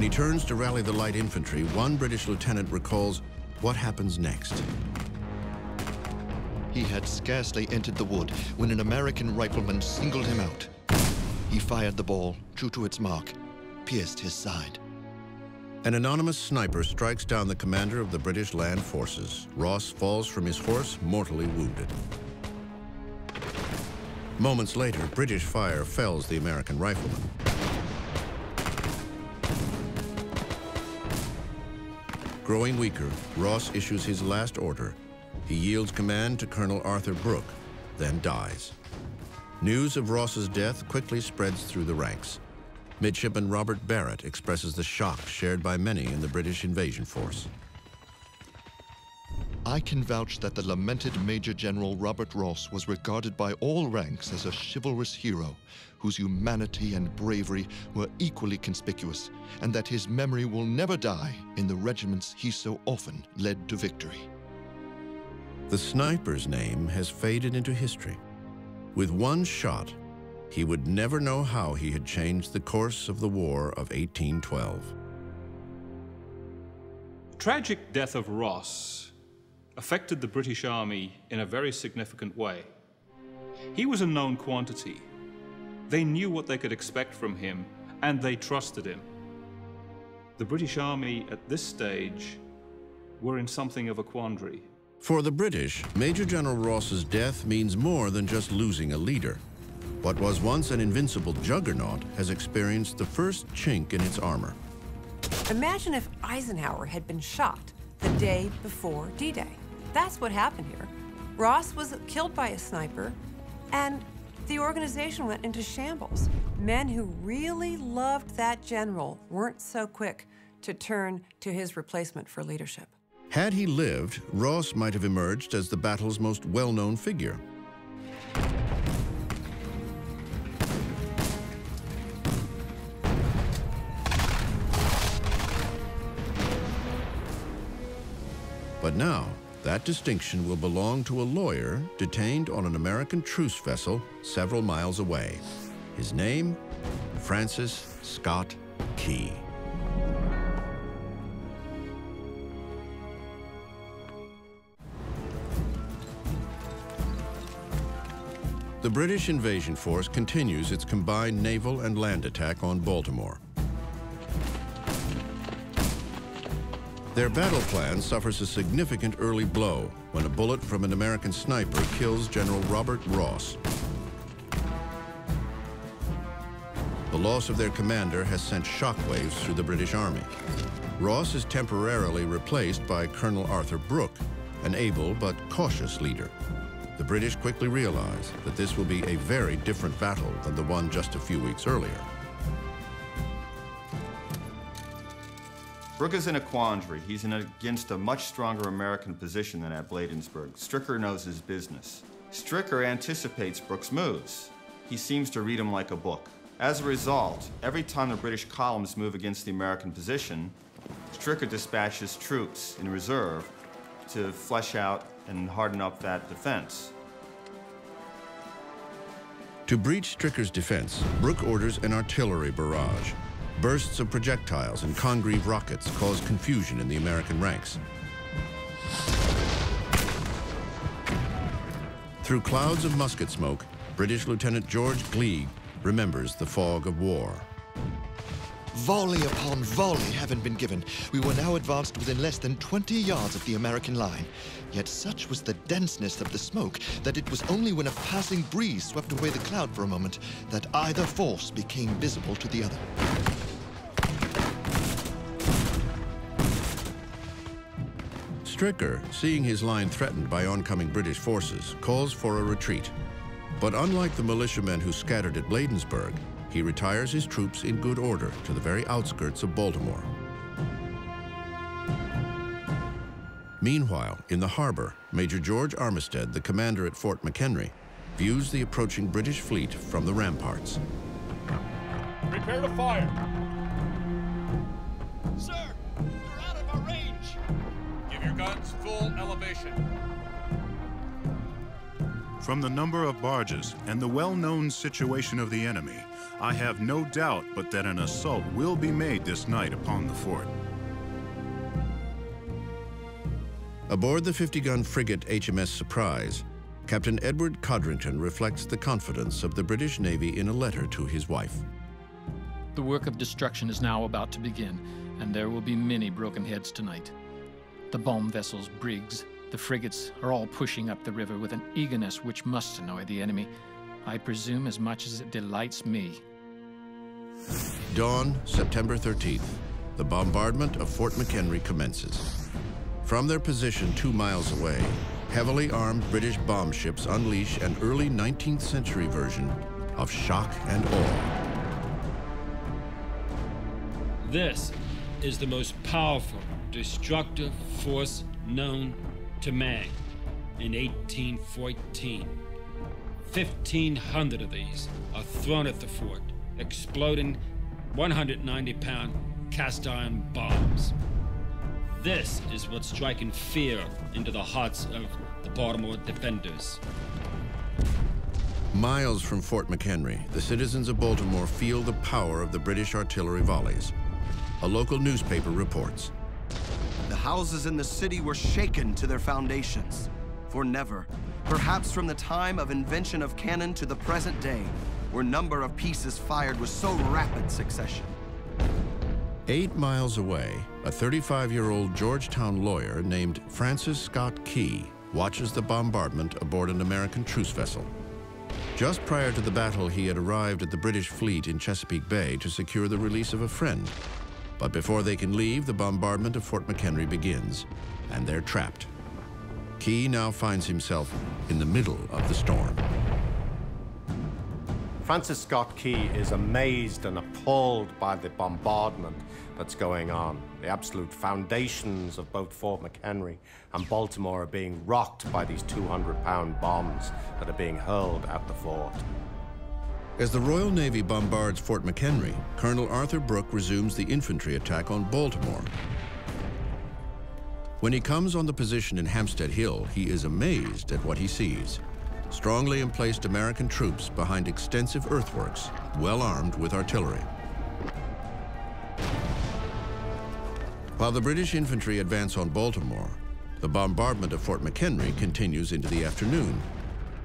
He turns to rally the light infantry. One British lieutenant recalls what happens next. He had scarcely entered the wood when an American rifleman singled him out. He fired the ball, true to its mark, pierced his side. An anonymous sniper strikes down the commander of the British land forces. Ross falls from his horse, mortally wounded. Moments later, British fire fells the American rifleman. Growing weaker, Ross issues his last order. He yields command to Colonel Arthur Brooke, then dies. News of Ross's death quickly spreads through the ranks. Midshipman Robert Barrett expresses the shock shared by many in the British invasion force. I can vouch that the lamented Major General Robert Ross was regarded by all ranks as a chivalrous hero whose humanity and bravery were equally conspicuous, and that his memory will never die in the regiments he so often led to victory. The sniper's name has faded into history. With one shot, he would never know how he had changed the course of the War of 1812. The tragic death of Ross affected the British Army in a very significant way. He was a known quantity. They knew what they could expect from him, and they trusted him. The British Army at this stage were in something of a quandary. For the British, Major General Ross's death means more than just losing a leader. What was once an invincible juggernaut has experienced the first chink in its armor. Imagine if Eisenhower had been shot the day before D-Day. That's what happened here. Ross was killed by a sniper, and the organization went into shambles. Men who really loved that general weren't so quick to turn to his replacement for leadership. Had he lived, Ross might have emerged as the battle's most well-known figure. But now, that distinction will belong to a lawyer detained on an American truce vessel several miles away. His name, Francis Scott Key. The British invasion force continues its combined naval and land attack on Baltimore. Their battle plan suffers a significant early blow when a bullet from an American sniper kills General Robert Ross. The loss of their commander has sent shockwaves through the British Army. Ross is temporarily replaced by Colonel Arthur Brooke, an able but cautious leader. The British quickly realize that this will be a very different battle than the one just a few weeks earlier. Brooke is in a quandary. He's against a much stronger American position than at Bladensburg. Stricker knows his business. Stricker anticipates Brooke's moves. He seems to read him like a book. As a result, every time the British columns move against the American position, Stricker dispatches troops in reserve to flesh out and harden up that defense. To breach Stricker's defense, Brooke orders an artillery barrage. Bursts of projectiles and Congreve rockets cause confusion in the American ranks. Through clouds of musket smoke, British Lieutenant George Gleig remembers the fog of war. Volley upon volley having been given, we were now advanced within less than 20 yards of the American line. Yet such was the denseness of the smoke that it was only when a passing breeze swept away the cloud for a moment that either force became visible to the other. Stricker, seeing his line threatened by oncoming British forces, calls for a retreat. But unlike the militiamen who scattered at Bladensburg, he retires his troops in good order to the very outskirts of Baltimore. Meanwhile, in the harbor, Major George Armistead, the commander at Fort McHenry, views the approaching British fleet from the ramparts. Prepare to fire! Sir, you're out of our range! Give your guns full elevation. From the number of barges and the well-known situation of the enemy, I have no doubt but that an assault will be made this night upon the fort. Aboard the 50-gun frigate HMS Surprise, Captain Edward Codrington reflects the confidence of the British Navy in a letter to his wife. The work of destruction is now about to begin, and there will be many broken heads tonight. The bomb vessels, brigs, the frigates are all pushing up the river with an eagerness which must annoy the enemy, I presume as much as it delights me. Dawn, September 13th. The bombardment of Fort McHenry commences. From their position 2 miles away, heavily armed British bomb ships unleash an early 19th century version of shock and awe. This is the most powerful, destructive force known to man in 1814. 1,500 of these are thrown at the fort, exploding 190-pound cast-iron bombs. This is what's striking fear into the hearts of the Baltimore defenders. Miles from Fort McHenry, the citizens of Baltimore feel the power of the British artillery volleys. A local newspaper reports. The houses in the city were shaken to their foundations, for never, perhaps from the time of invention of cannon to the present day, were number of pieces fired with so rapid succession. 8 miles away, a 35-year-old Georgetown lawyer named Francis Scott Key watches the bombardment aboard an American truce vessel. Just prior to the battle, he had arrived at the British fleet in Chesapeake Bay to secure the release of a friend. But before they can leave, the bombardment of Fort McHenry begins, and they're trapped. Key now finds himself in the middle of the storm. Francis Scott Key is amazed and appalled by the bombardment that's going on. The absolute foundations of both Fort McHenry and Baltimore are being rocked by these 200-pound bombs that are being hurled at the fort. As the Royal Navy bombards Fort McHenry, Colonel Arthur Brooke resumes the infantry attack on Baltimore. When he comes on the position in Hampstead Hill, he is amazed at what he sees. Strongly emplaced American troops behind extensive earthworks, well armed with artillery. While the British infantry advance on Baltimore, the bombardment of Fort McHenry continues into the afternoon.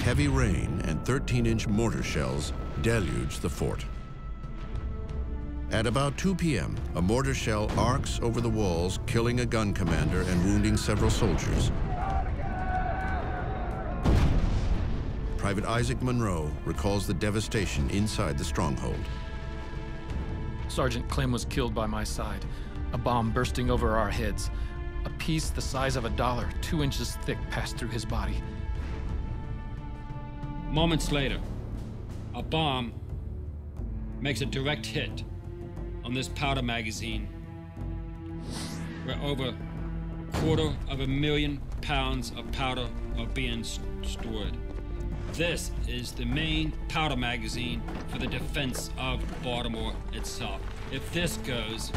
Heavy rain and 13-inch mortar shells deluge the fort. At about 2 p.m., a mortar shell arcs over the walls, killing a gun commander and wounding several soldiers. Private Isaac Monroe recalls the devastation inside the stronghold. Sergeant Clem was killed by my side, a bomb bursting over our heads. A piece the size of $1, 2 inches thick, passed through his body. Moments later, a bomb makes a direct hit on this powder magazine, where over 250,000 pounds of powder are being stored. This is the main powder magazine for the defense of Baltimore itself. If this goes,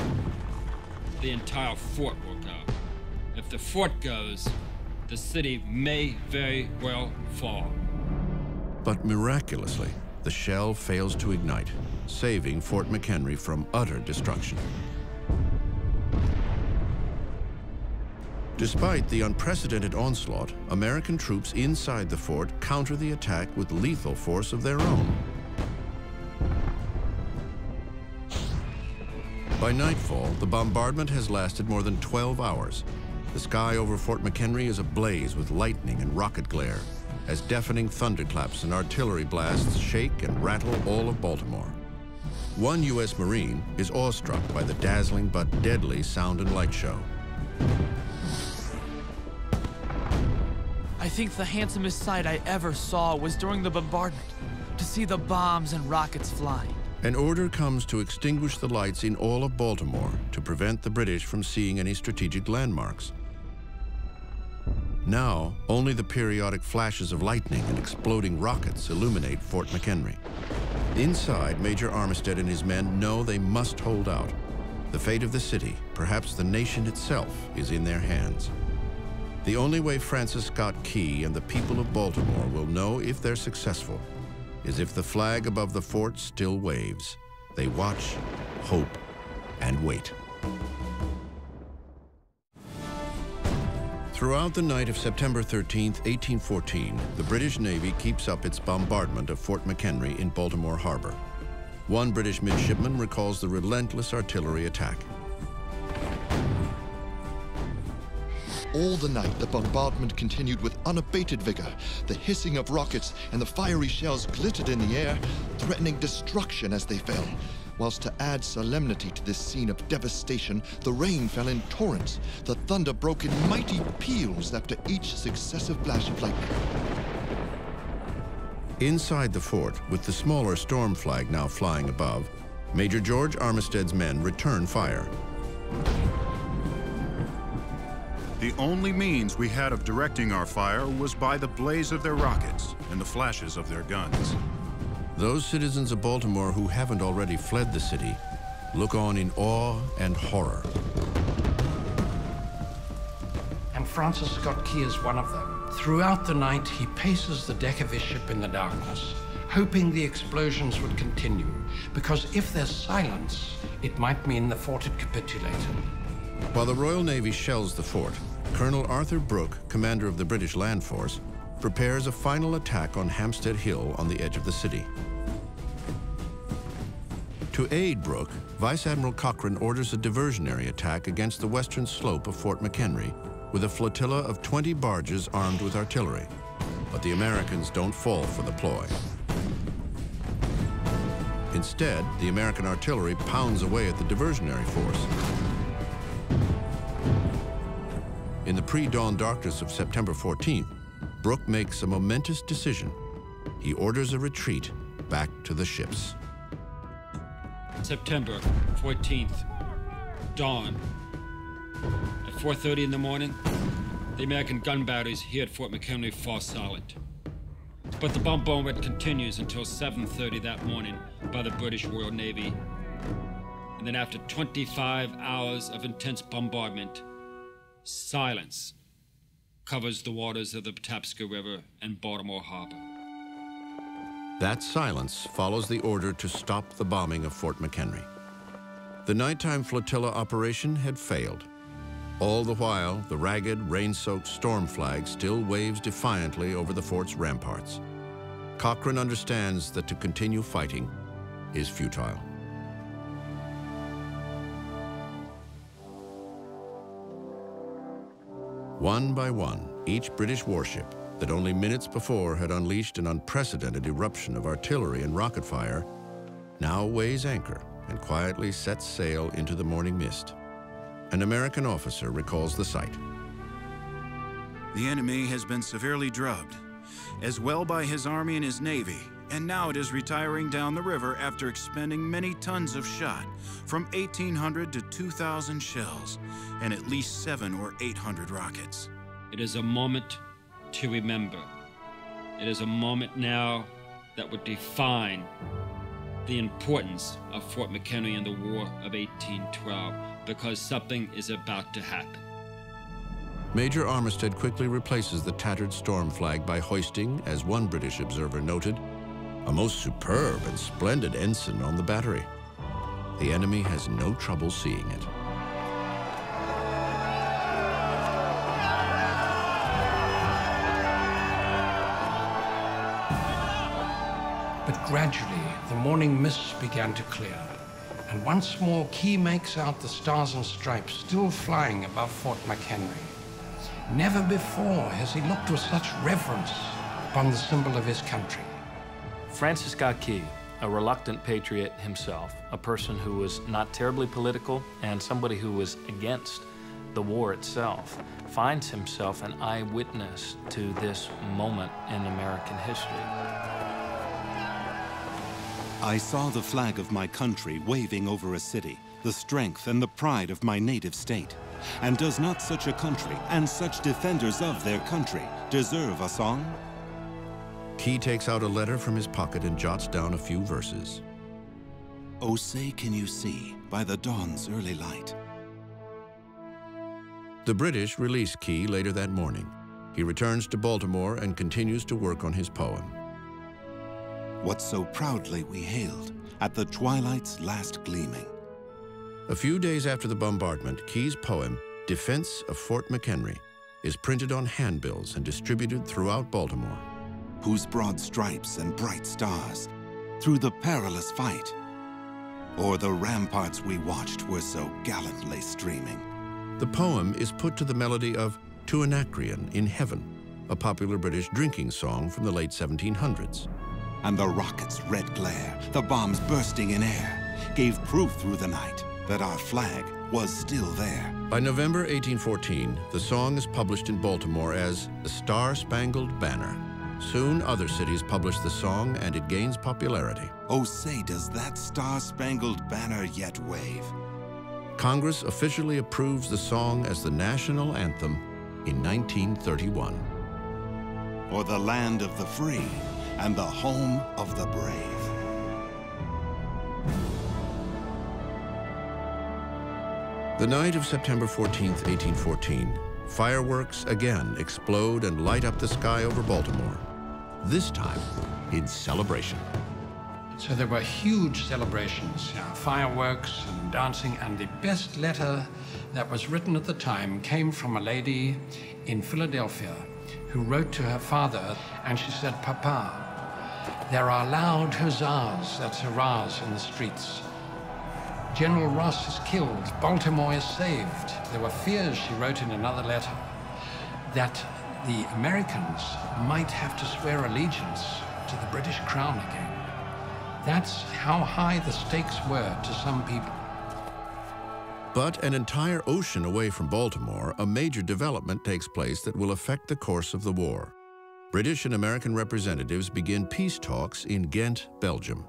the entire fort will go. If the fort goes, the city may very well fall. But miraculously, the shell fails to ignite, saving Fort McHenry from utter destruction. Despite the unprecedented onslaught, American troops inside the fort counter the attack with lethal force of their own. By nightfall, the bombardment has lasted more than 12 hours. The sky over Fort McHenry is ablaze with lightning and rocket glare, as deafening thunderclaps and artillery blasts shake and rattle all of Baltimore. One U.S. Marine is awestruck by the dazzling but deadly sound and light show. I think the handsomest sight I ever saw was during the bombardment, to see the bombs and rockets flying. An order comes to extinguish the lights in all of Baltimore to prevent the British from seeing any strategic landmarks. Now, only the periodic flashes of lightning and exploding rockets illuminate Fort McHenry. Inside, Major Armistead and his men know they must hold out. The fate of the city, perhaps the nation itself, is in their hands. The only way Francis Scott Key and the people of Baltimore will know if they're successful is if the flag above the fort still waves. They watch, hope, and wait. Throughout the night of September 13, 1814, the British Navy keeps up its bombardment of Fort McHenry in Baltimore Harbor. One British midshipman recalls the relentless artillery attack. All the night, the bombardment continued with unabated vigor. The hissing of rockets and the fiery shells glittered in the air, threatening destruction as they fell. Whilst to add solemnity to this scene of devastation, the rain fell in torrents. The thunder broke in mighty peals after each successive flash of lightning. Inside the fort, with the smaller storm flag now flying above, Major George Armistead's men return fire. The only means we had of directing our fire was by the blaze of their rockets and the flashes of their guns. Those citizens of Baltimore who haven't already fled the city look on in awe and horror. And Francis Scott Key is one of them. Throughout the night, he paces the deck of his ship in the darkness, hoping the explosions would continue, because if there's silence, it might mean the fort had capitulated. While the Royal Navy shells the fort, Colonel Arthur Brooke, commander of the British land force, prepares a final attack on Hampstead Hill on the edge of the city. To aid Brooke, Vice Admiral Cochrane orders a diversionary attack against the western slope of Fort McHenry with a flotilla of 20 barges armed with artillery. But the Americans don't fall for the ploy. Instead, the American artillery pounds away at the diversionary force. In the pre-dawn darkness of September 14th, Brooke makes a momentous decision. He orders a retreat back to the ships. September 14th, dawn. At 4:30 in the morning, the American gun batteries here at Fort McHenry fall silent. But the bombardment continues until 7:30 that morning by the British Royal Navy. And then after 25 hours of intense bombardment, silence covers the waters of the Patapsco River and Baltimore Harbor. That silence follows the order to stop the bombing of Fort McHenry. The nighttime flotilla operation had failed. All the while, the ragged, rain-soaked storm flag still waves defiantly over the fort's ramparts. Cochrane understands that to continue fighting is futile. One by one, each British warship that only minutes before had unleashed an unprecedented eruption of artillery and rocket fire now weighs anchor and quietly sets sail into the morning mist. An American officer recalls the sight. The enemy has been severely drubbed, as well by his army and his navy, and now it is retiring down the river after expending many tons of shot, from 1,800 to 2,000 shells, and at least 700 or 800 rockets. It is a moment to remember. It is a moment now that would define the importance of Fort McHenry in the War of 1812, because something is about to happen. Major Armistead quickly replaces the tattered storm flag by hoisting, as one British observer noted, a most superb and splendid ensign on the battery. The enemy has no trouble seeing it. But gradually, the morning mists began to clear, and once more Key makes out the stars and stripes still flying above Fort McHenry. Never before has he looked with such reverence upon the symbol of his country. Francis Scott Key, a reluctant patriot himself, a person who was not terribly political and somebody who was against the war itself, finds himself an eyewitness to this moment in American history. I saw the flag of my country waving over a city, the strength and the pride of my native state. And does not such a country and such defenders of their country deserve a song? Key takes out a letter from his pocket and jots down a few verses. Oh, say can you see by the dawn's early light. The British release Key later that morning. He returns to Baltimore and continues to work on his poem. what so proudly we hailed at the twilight's last gleaming. A few days after the bombardment, Key's poem, Defense of Fort McHenry, is printed on handbills and distributed throughout Baltimore. Whose broad stripes and bright stars, through the perilous fight, o'er the ramparts we watched were so gallantly streaming. The poem is put to the melody of To Anacreon in Heaven, a popular British drinking song from the late 1700s. And the rocket's red glare, the bombs bursting in air, gave proof through the night that our flag was still there. By November 1814, the song is published in Baltimore as the Star-Spangled Banner. Soon, other cities publish the song, and it gains popularity. Oh, say, does that star-spangled banner yet wave? Congress officially approves the song as the national anthem in 1931. Or the land of the free and the home of the brave. The night of September 14th, 1814, fireworks again explode and light up the sky over Baltimore, this time in celebration. So there were huge celebrations, fireworks and dancing, and the best letter that was written at the time came from a lady in Philadelphia who wrote to her father, and she said, "Papa, there are loud huzzahs, that's hurrahs, in the streets. General Ross is killed, Baltimore is saved." There were fears, she wrote in another letter, that the Americans might have to swear allegiance to the British crown again. That's how high the stakes were to some people. But an entire ocean away from Baltimore, a major development takes place that will affect the course of the war. British and American representatives begin peace talks in Ghent, Belgium.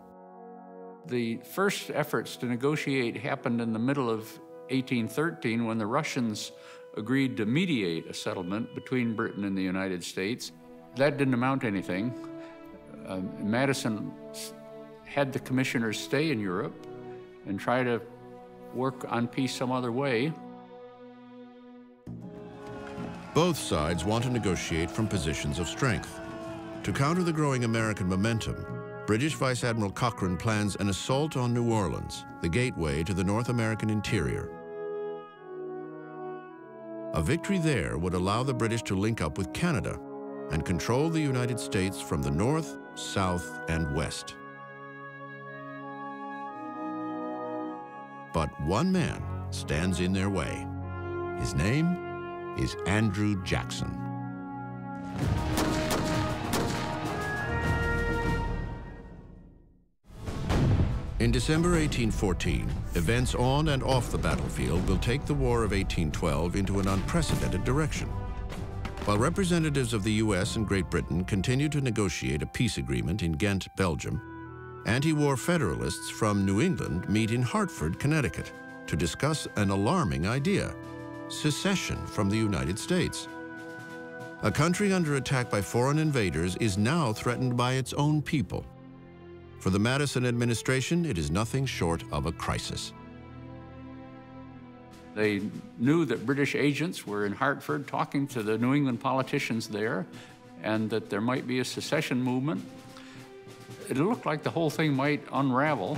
The first efforts to negotiate happened in the middle of 1813 when the Russians agreed to mediate a settlement between Britain and the United States. That didn't amount to anything. Madison had the commissioners stay in Europe and try to work on peace some other way. Both sides want to negotiate from positions of strength. To counter the growing American momentum, British Vice Admiral Cochrane plans an assault on New Orleans, the gateway to the North American interior. A victory there would allow the British to link up with Canada and control the United States from the north, south, and west. But one man stands in their way. His name is Andrew Jackson. In December 1814, events on and off the battlefield will take the War of 1812 into an unprecedented direction. While representatives of the U.S. and Great Britain continue to negotiate a peace agreement in Ghent, Belgium, anti-war Federalists from New England meet in Hartford, Connecticut, to discuss an alarming idea: secession from the United States. A country under attack by foreign invaders is now threatened by its own people. For the Madison administration, it is nothing short of a crisis. They knew that British agents were in Hartford talking to the New England politicians there, and that there might be a secession movement. It looked like the whole thing might unravel.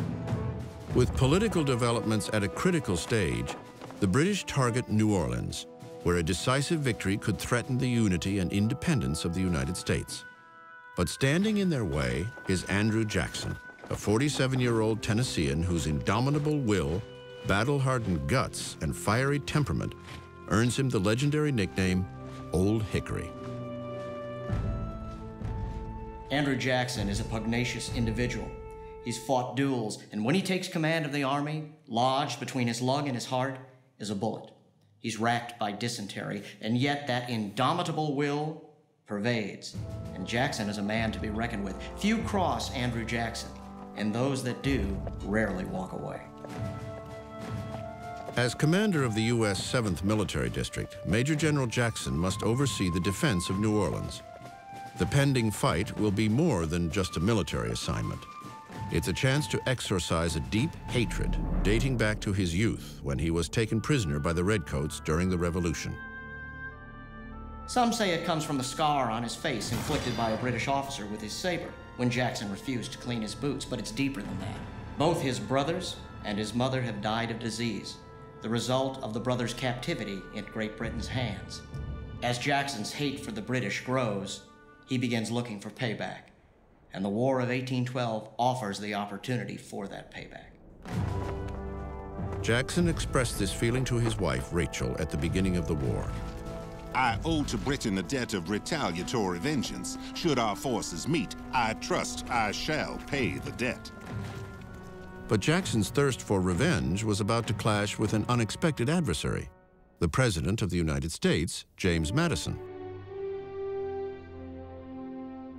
With political developments at a critical stage, the British target New Orleans, where a decisive victory could threaten the unity and independence of the United States. But standing in their way is Andrew Jackson, a 47-year-old Tennessean whose indomitable will, battle-hardened guts, and fiery temperament earns him the legendary nickname Old Hickory. Andrew Jackson is a pugnacious individual. He's fought duels, and when he takes command of the army, lodged between his lung and his heart is a bullet. He's racked by dysentery, and yet that indomitable will pervades. And Jackson is a man to be reckoned with. Few cross Andrew Jackson, and those that do rarely walk away. As commander of the U.S. 7th Military District, Major General Jackson must oversee the defense of New Orleans. The pending fight will be more than just a military assignment. It's a chance to exorcise a deep hatred dating back to his youth when he was taken prisoner by the Redcoats during the Revolution. Some say it comes from the scar on his face inflicted by a British officer with his saber. when Jackson refused to clean his boots, but it's deeper than that. Both his brothers and his mother have died of disease, the result of the brothers' captivity in Great Britain's hands. As Jackson's hate for the British grows, he begins looking for payback, and the War of 1812 offers the opportunity for that payback. Jackson expressed this feeling to his wife, Rachel, at the beginning of the war. I owe to Britain a debt of retaliatory vengeance. Should our forces meet, I trust I shall pay the debt. But Jackson's thirst for revenge was about to clash with an unexpected adversary, the President of the United States, James Madison.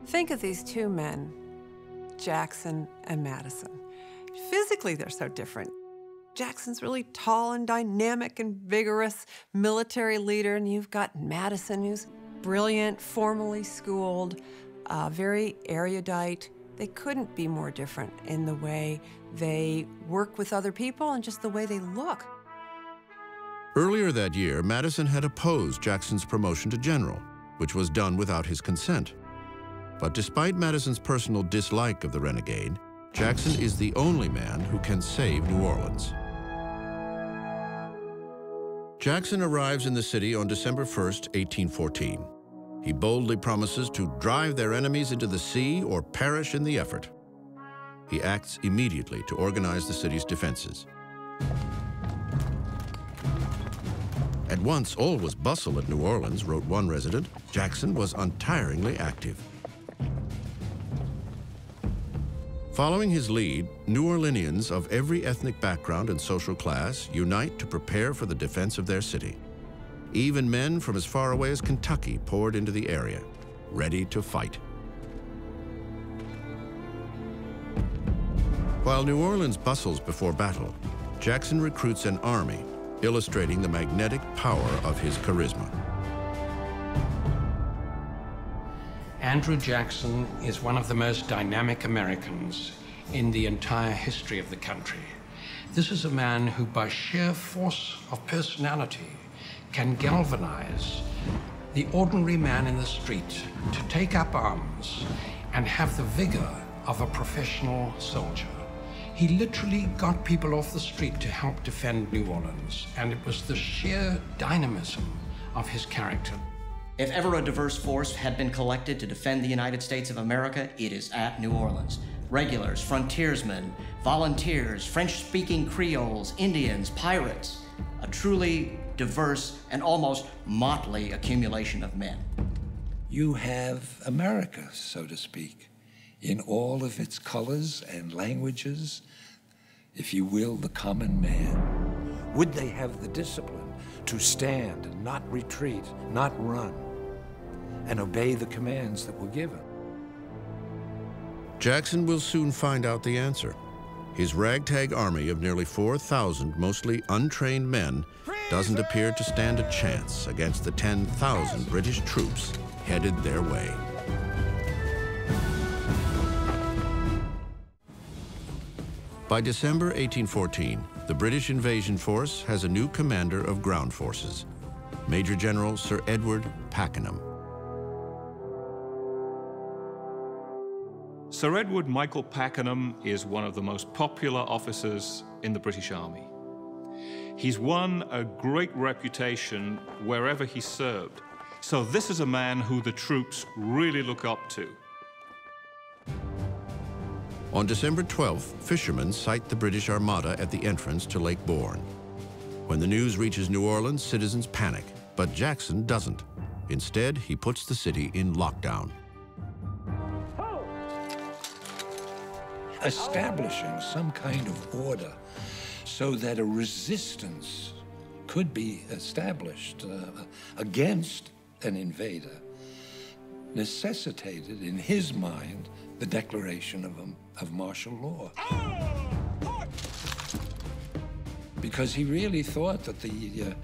Think of these two men, Jackson and Madison. Physically, they're so different. Jackson's really tall and dynamic and vigorous military leader, and you've got Madison, who's brilliant, formally schooled, very erudite. They couldn't be more different in the way they work with other people and just the way they look. Earlier that year, Madison had opposed Jackson's promotion to general, which was done without his consent. But despite Madison's personal dislike of the renegade, Jackson is the only man who can save New Orleans. Jackson arrives in the city on December 1st, 1814. He boldly promises to drive their enemies into the sea or perish in the effort. He acts immediately to organize the city's defenses. At once, all was bustle at New Orleans, wrote one resident. Jackson was untiringly active. Following his lead, New Orleanians of every ethnic background and social class unite to prepare for the defense of their city. Even men from as far away as Kentucky poured into the area, ready to fight. While New Orleans bustles before battle, Jackson recruits an army, illustrating the magnetic power of his charisma. Andrew Jackson is one of the most dynamic Americans in the entire history of the country. This is a man who, by sheer force of personality, can galvanize the ordinary man in the street to take up arms and have the vigor of a professional soldier. He literally got people off the street to help defend New Orleans, and it was the sheer dynamism of his character. If ever a diverse force had been collected to defend the United States of America, it is at New Orleans. Regulars, frontiersmen, volunteers, French-speaking Creoles, Indians, pirates. A truly diverse and almost motley accumulation of men. You have America, so to speak, in all of its colors and languages, if you will, the common man. Would they have the discipline to stand and not retreat, not run, and obey the commands that were given? Jackson will soon find out the answer. His ragtag army of nearly 4,000 mostly untrained men doesn't appear to stand a chance against the 10,000 British troops headed their way. By December 1814, the British invasion force has a new commander of ground forces, Major General Sir Edward Pakenham. Sir Edward Michael Pakenham is one of the most popular officers in the British Army. He's won a great reputation wherever he served. So this is a man who the troops really look up to. On December 12th, fishermen sight the British Armada at the entrance to Lake Bourne. When the news reaches New Orleans, citizens panic, but Jackson doesn't. Instead, he puts the city in lockdown. Establishing some kind of order so that a resistance could be established against an invader necessitated, in his mind, the declaration of martial law. Because he really thought that the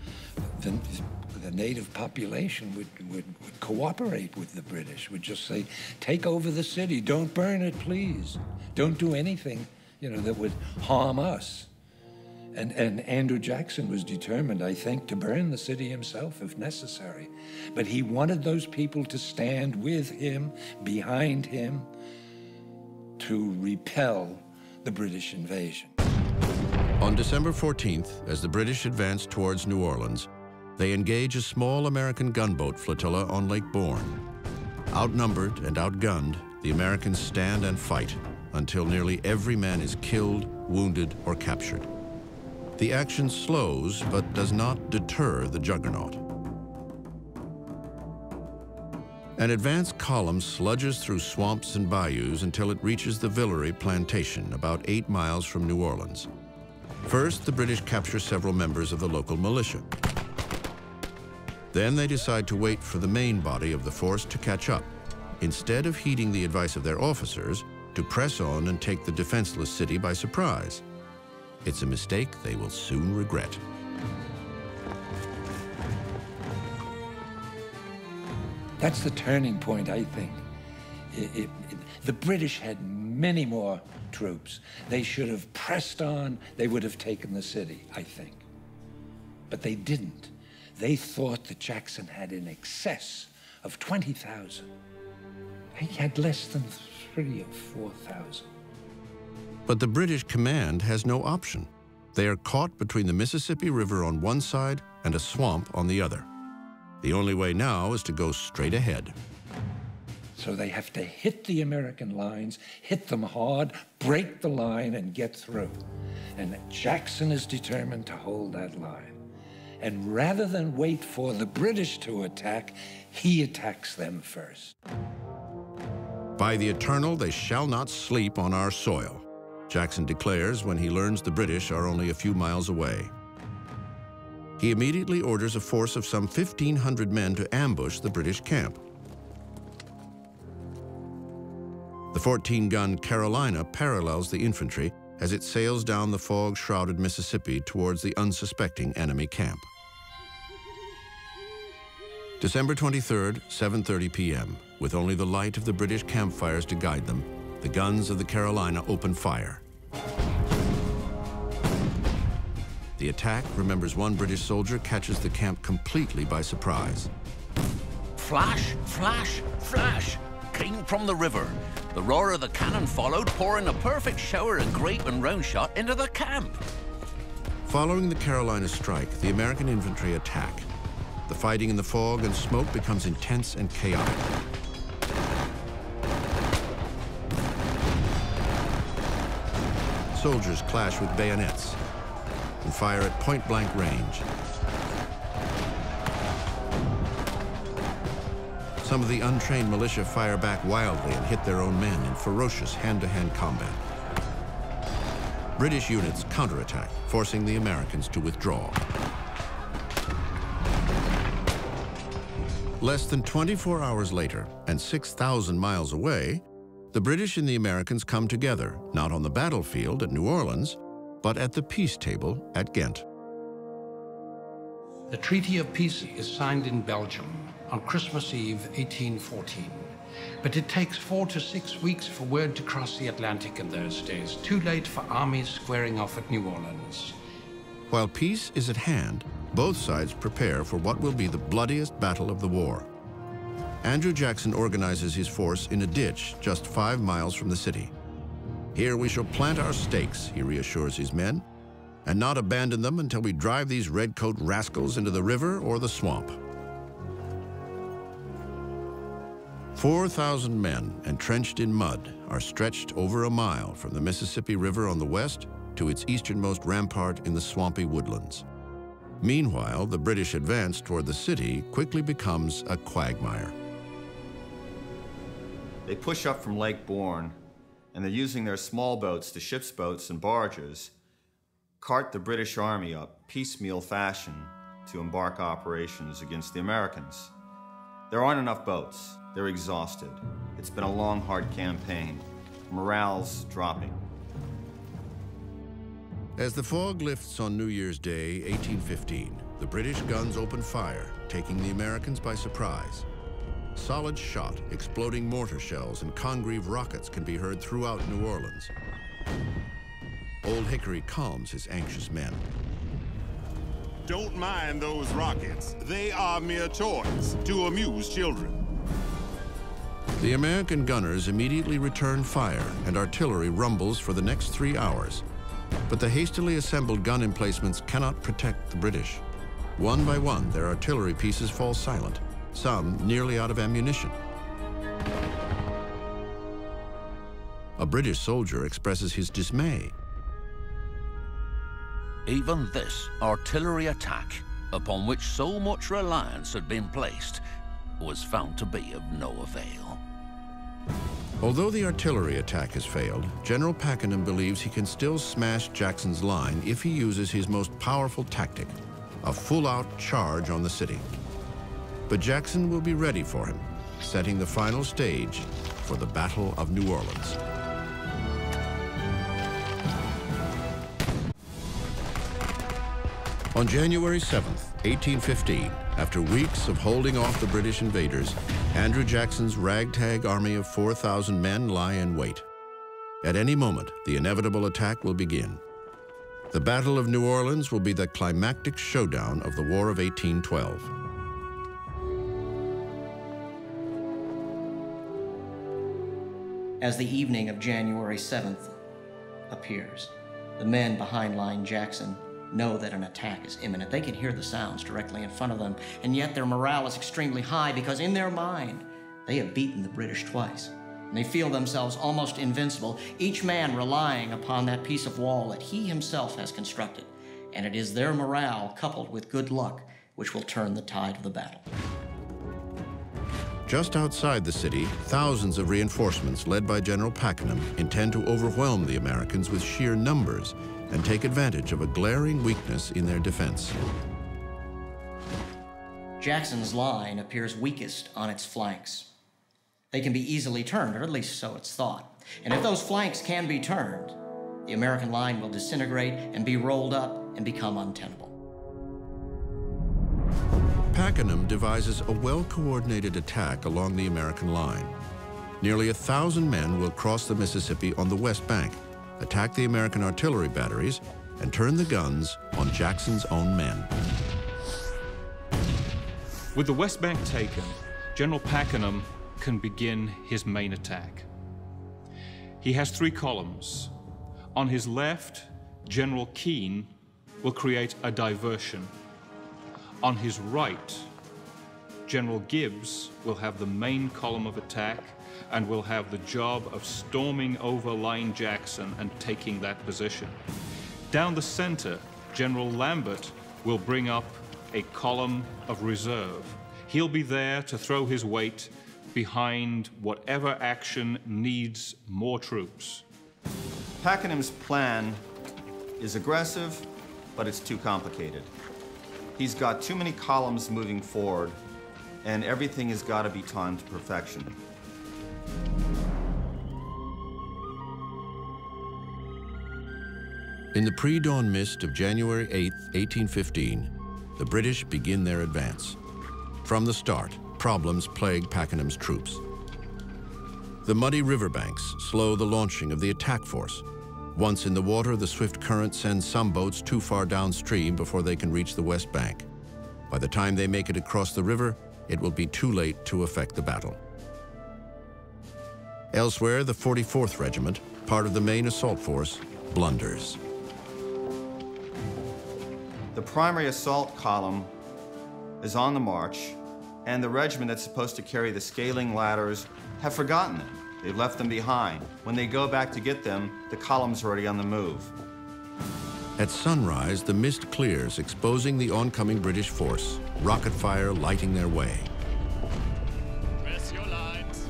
native population would cooperate with the British, would just say, take over the city, don't burn it, please. Don't do anything, that would harm us. And Andrew Jackson was determined, I think, to burn the city himself if necessary. But he wanted those people to stand with him, behind him, to repel the British invasion. On December 14th, as the British advanced towards New Orleans, they engage a small American gunboat flotilla on Lake Bourne. Outnumbered and outgunned, the Americans stand and fight until nearly every man is killed, wounded, or captured. The action slows, but does not deter the juggernaut. An advance column sludges through swamps and bayous until it reaches the Villeray plantation, about 8 miles from New Orleans. First, the British capture several members of the local militia. Then they decide to wait for the main body of the force to catch up, instead of heeding the advice of their officers to press on and take the defenseless city by surprise. It's a mistake they will soon regret. That's the turning point, I think. The British had many more troops. They should have pressed on. They would have taken the city, I think. But they didn't. They thought that Jackson had in excess of 20,000. He had less than 3,000 or 4,000. But the British command has no option. They are caught between the Mississippi River on one side and a swamp on the other. The only way now is to go straight ahead. So they have to hit the American lines, hit them hard, break the line, and get through. And Jackson is determined to hold that line. And rather than wait for the British to attack, he attacks them first. By the eternal, they shall not sleep on our soil, Jackson declares when he learns the British are only a few miles away. He immediately orders a force of some 1,500 men to ambush the British camp. The 14-gun Carolina parallels the infantry as it sails down the fog-shrouded Mississippi towards the unsuspecting enemy camp. December 23rd, 7:30 p.m. With only the light of the British campfires to guide them, the guns of the Carolina open fire. The attack, remembers one British soldier, catches the camp completely by surprise. Flash, flash, flash came from the river. The roar of the cannon followed, pouring a perfect shower of grape and round shot into the camp. Following the Carolina strike, the American infantry attack. The fighting in the fog and smoke becomes intense and chaotic. Soldiers clash with bayonets and fire at point-blank range. Some of the untrained militia fire back wildly and hit their own men in ferocious hand-to-hand combat. British units counterattack, forcing the Americans to withdraw. Less than 24 hours later, and 6,000 miles away, the British and the Americans come together, not on the battlefield at New Orleans, but at the peace table at Ghent. The Treaty of Peace is signed in Belgium on Christmas Eve, 1814. But it takes 4 to 6 weeks for word to cross the Atlantic in those days, too late for armies squaring off at New Orleans. While peace is at hand, both sides prepare for what will be the bloodiest battle of the war. Andrew Jackson organizes his force in a ditch just 5 miles from the city. Here we shall plant our stakes, he reassures his men, and not abandon them until we drive these redcoat rascals into the river or the swamp. 4,000 men, entrenched in mud, are stretched over a mile from the Mississippi River on the west to its easternmost rampart in the swampy woodlands. Meanwhile, the British advance toward the city quickly becomes a quagmire. They push up from Lake Bourne, and they're using their small boats, the ship's boats and barges, cart the British Army up, piecemeal fashion, to embark operations against the Americans. There aren't enough boats. They're exhausted. It's been a long, hard campaign. Morale's dropping. As the fog lifts on New Year's Day, 1815, the British guns open fire, taking the Americans by surprise. Solid shot, exploding mortar shells, and Congreve rockets can be heard throughout New Orleans. Old Hickory calms his anxious men. Don't mind those rockets. They are mere toys to amuse children. The American gunners immediately return fire, and artillery rumbles for the next 3 hours. But the hastily assembled gun emplacements cannot protect the British. One by one, their artillery pieces fall silent, some nearly out of ammunition. A British soldier expresses his dismay. Even this artillery attack, upon which so much reliance had been placed, was found to be of no avail. Although the artillery attack has failed, General Pakenham believes he can still smash Jackson's line if he uses his most powerful tactic, a full-out charge on the city. But Jackson will be ready for him, setting the final stage for the Battle of New Orleans. On January 7th, 1815, after weeks of holding off the British invaders, Andrew Jackson's ragtag army of 4,000 men lie in wait. At any moment, the inevitable attack will begin. The Battle of New Orleans will be the climactic showdown of the War of 1812. As the evening of January 7th appears, the men behind Line Jackson know that an attack is imminent. They can hear the sounds directly in front of them, and yet their morale is extremely high because in their mind, they have beaten the British twice. And they feel themselves almost invincible, each man relying upon that piece of wall that he himself has constructed. And it is their morale, coupled with good luck, which will turn the tide of the battle. Just outside the city, thousands of reinforcements led by General Pakenham intend to overwhelm the Americans with sheer numbers and take advantage of a glaring weakness in their defense. Jackson's line appears weakest on its flanks. They can be easily turned, or at least so it's thought. And if those flanks can be turned, the American line will disintegrate and be rolled up and become untenable. Pakenham devises a well-coordinated attack along the American line. Nearly 1,000 men will cross the Mississippi on the west bank, attack the American artillery batteries, and turn the guns on Jackson's own men. With the West Bank taken, General Pakenham can begin his main attack. He has 3 columns. On his left, General Keane will create a diversion. On his right, General Gibbs will have the main column of attack and will have the job of storming over Line Jackson and taking that position. Down the center, General Lambert will bring up a column of reserve. He'll be there to throw his weight behind whatever action needs more troops. Pakenham's plan is aggressive, but it's too complicated. He's got too many columns moving forward, and everything has got to be timed to perfection. In the pre-dawn mist of January 8, 1815, the British begin their advance. From the start, problems plague Pakenham's troops. The muddy riverbanks slow the launching of the attack force. Once in the water, the swift current sends some boats too far downstream before they can reach the west bank. By the time they make it across the river, it will be too late to effect the battle. Elsewhere, the 44th Regiment, part of the main assault force, blunders. The primary assault column is on the march, and the regiment that's supposed to carry the scaling ladders have forgotten them. They've left them behind. When they go back to get them, the column's already on the move. At sunrise, the mist clears, exposing the oncoming British force, rocket fire lighting their way. Press your lines.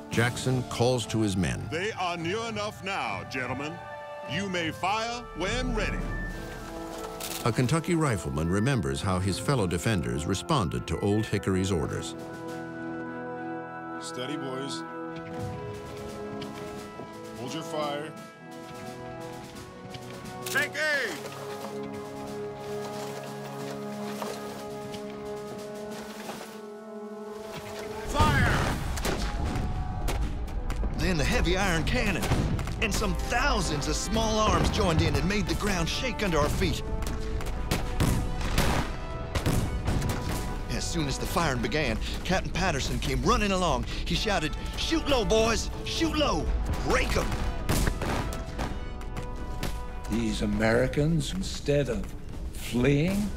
Jackson calls to his men. They are near enough now, gentlemen. You may fire when ready. A Kentucky rifleman remembers how his fellow defenders responded to Old Hickory's orders. Steady, boys. Hold your fire. Take aim! Fire! Then the heavy iron cannon, and some thousands of small arms joined in and made the ground shake under our feet. As soon as the firing began, Captain Patterson came running along. He shouted, "Shoot low, boys! Shoot low! Break 'em!" These Americans, instead of fleeing,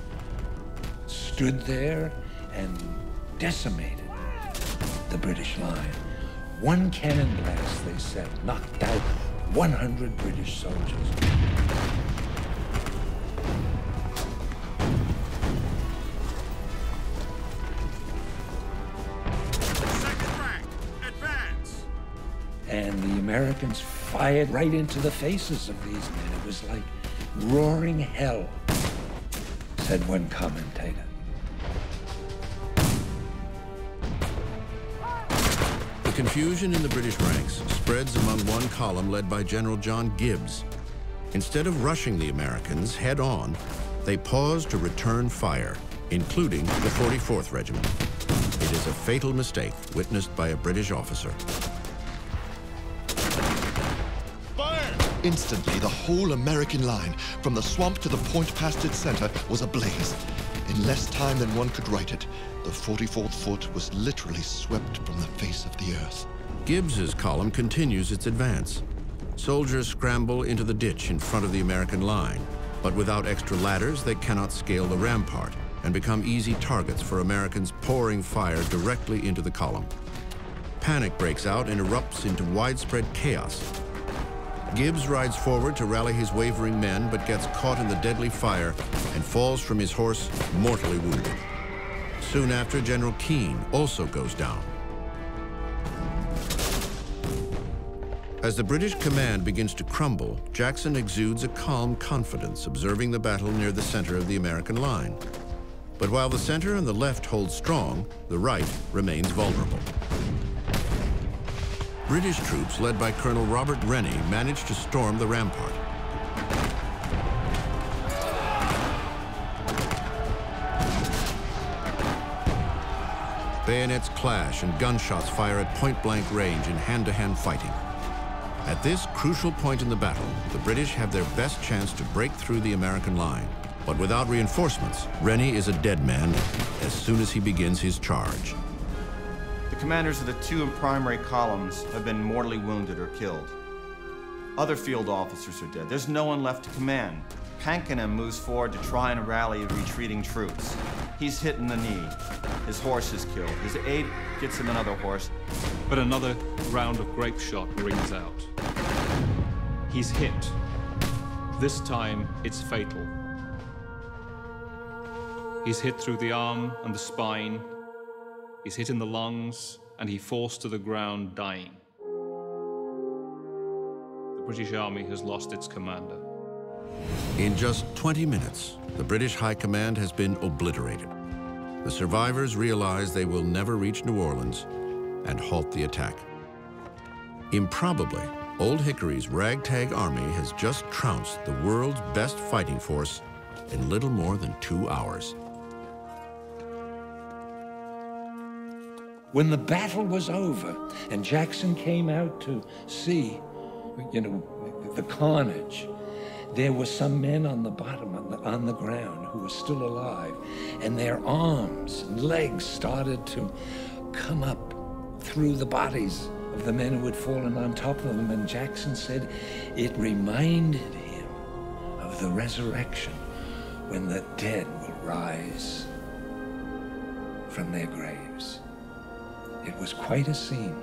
stood there and decimated the British line. One cannon blast, they said, knocked out 100 British soldiers. Second rank, advance! And the Americans fired right into the faces of these men. It was like roaring hell, said one commentator. The confusion in the British ranks spreads among one column led by General John Gibbs. Instead of rushing the Americans head-on, they pause to return fire, including the 44th Regiment. It is a fatal mistake witnessed by a British officer. Instantly, the whole American line, from the swamp to the point past its center, was ablaze. In less time than one could write it, the 44th Foot was literally swept from the face of the earth. Gibbs's column continues its advance. Soldiers scramble into the ditch in front of the American line, but without extra ladders, they cannot scale the rampart and become easy targets for Americans pouring fire directly into the column. Panic breaks out and erupts into widespread chaos. Gibbs rides forward to rally his wavering men, but gets caught in the deadly fire and falls from his horse, mortally wounded. Soon after, General Keane also goes down. As the British command begins to crumble, Jackson exudes a calm confidence, observing the battle near the center of the American line. But while the center and the left hold strong, the right remains vulnerable. British troops, led by Colonel Robert Rennie, managed to storm the rampart. Bayonets clash and gunshots fire at point-blank range in hand-to-hand fighting. At this crucial point in the battle, the British have their best chance to break through the American line. But without reinforcements, Rennie is a dead man as soon as he begins his charge. The commanders of the two primary columns have been mortally wounded or killed. Other field officers are dead. There's no one left to command. Pakenham moves forward to try and rally retreating troops. He's hit in the knee. His horse is killed. His aide gets him another horse. But another round of grape shot rings out. He's hit. This time, it's fatal. He's hit through the arm and the spine. He's hit in the lungs, and he falls to the ground, dying. The British Army has lost its commander. In just 20 minutes, the British High Command has been obliterated. The survivors realize they will never reach New Orleans and halt the attack. Improbably, Old Hickory's ragtag army has just trounced the world's best fighting force in little more than 2 hours. When the battle was over and Jackson came out to see, the carnage, there were some men on the bottom, on the ground, who were still alive, and their arms and legs started to come up through the bodies of the men who had fallen on top of them. And Jackson said it reminded him of the resurrection, when the dead will rise from their graves. It was quite a scene.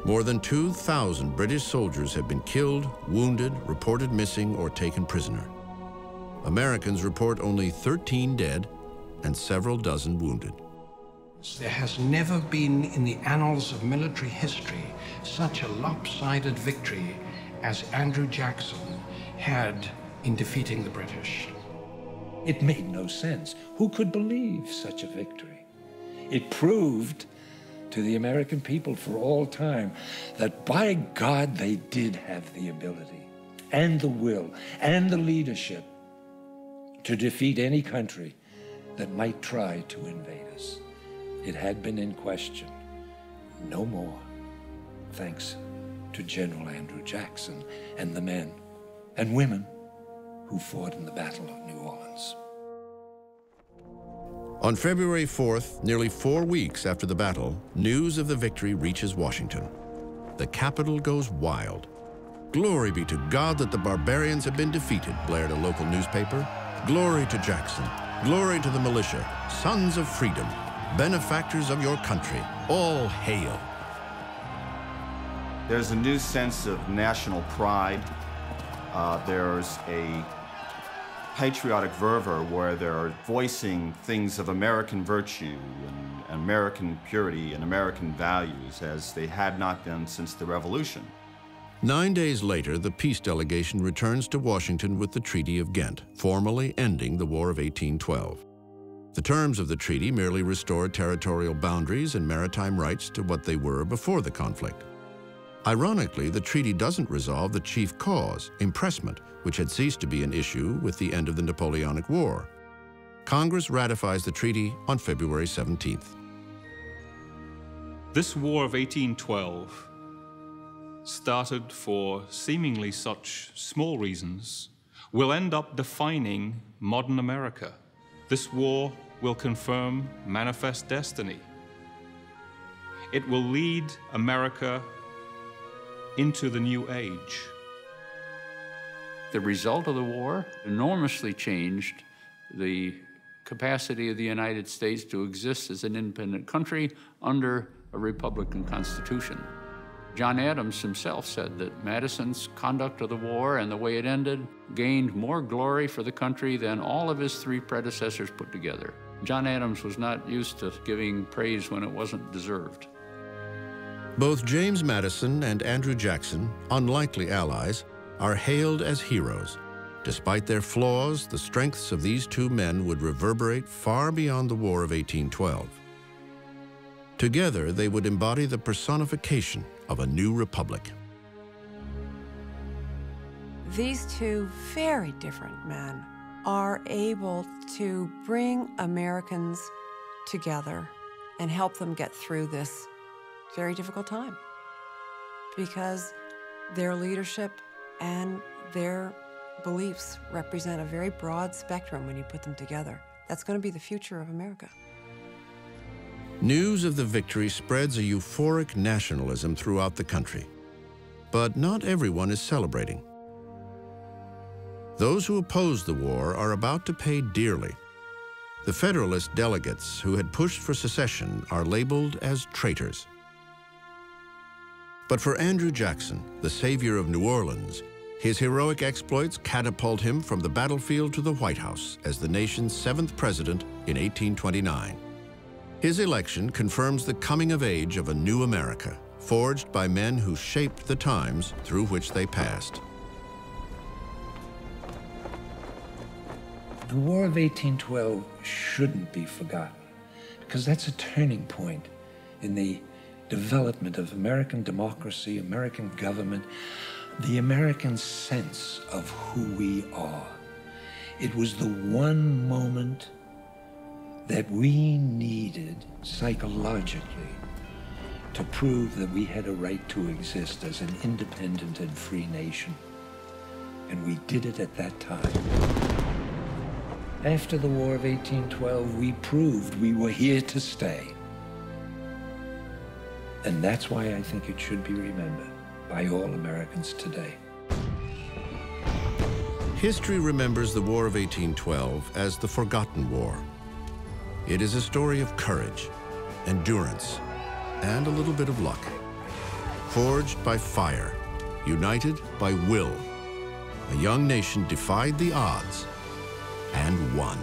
More than 2,000 British soldiers have been killed, wounded, reported missing, or taken prisoner. Americans report only 13 dead and several dozen wounded. There has never been in the annals of military history such a lopsided victory as Andrew Jackson had in defeating the British. It made no sense. Who could believe such a victory? It proved to the American people for all time that, by God, they did have the ability and the will and the leadership to defeat any country that might try to invade us. It had been in question. No more, thanks to General Andrew Jackson and the men and women who fought in the Battle of New Orleans. On February 4th, nearly 4 weeks after the battle, news of the victory reaches Washington. The capital goes wild. "Glory be to God that the barbarians have been defeated," blared a local newspaper. "Glory to Jackson. Glory to the militia, sons of freedom, benefactors of your country. All hail." There's a new sense of national pride. There's a patriotic fervor where they're voicing things of American virtue and American purity and American values as they had not done since the Revolution. 9 days later, the peace delegation returns to Washington with the Treaty of Ghent, formally ending the War of 1812. The terms of the treaty merely restored territorial boundaries and maritime rights to what they were before the conflict. Ironically, the treaty doesn't resolve the chief cause, impressment, which had ceased to be an issue with the end of the Napoleonic War. Congress ratifies the treaty on February 17th. This War of 1812 started for seemingly such small reasons will end up defining modern America. This war will confirm manifest destiny. It will lead America into the new age. The result of the war enormously changed the capacity of the United States to exist as an independent country under a Republican Constitution. John Adams himself said that Madison's conduct of the war and the way it ended gained more glory for the country than all of his 3 predecessors put together. John Adams was not used to giving praise when it wasn't deserved. Both James Madison and Andrew Jackson, unlikely allies, are hailed as heroes. Despite their flaws, the strengths of these 2 men would reverberate far beyond the War of 1812. Together, they would embody the personification of a new republic. These 2 very different men are able to bring Americans together and help them get through this very difficult time, because their leadership and their beliefs represent a very broad spectrum when you put them together. That's going to be the future of America. News of the victory spreads a euphoric nationalism throughout the country. But not everyone is celebrating. Those who oppose the war are about to pay dearly. The Federalist delegates who had pushed for secession are labeled as traitors. But for Andrew Jackson, the savior of New Orleans, his heroic exploits catapult him from the battlefield to the White House as the nation's 7th president in 1829. His election confirms the coming of age of a new America, forged by men who shaped the times through which they passed. The War of 1812 shouldn't be forgotten, because that's a turning point in the development of American democracy, American government, the American sense of who we are. It was the one moment that we needed psychologically to prove that we had a right to exist as an independent and free nation. And we did it at that time. After the War of 1812, we proved we were here to stay. And that's why I think it should be remembered by all Americans today. History remembers the War of 1812 as the Forgotten War. It is a story of courage, endurance, and a little bit of luck. Forged by fire, united by will, a young nation defied the odds and won.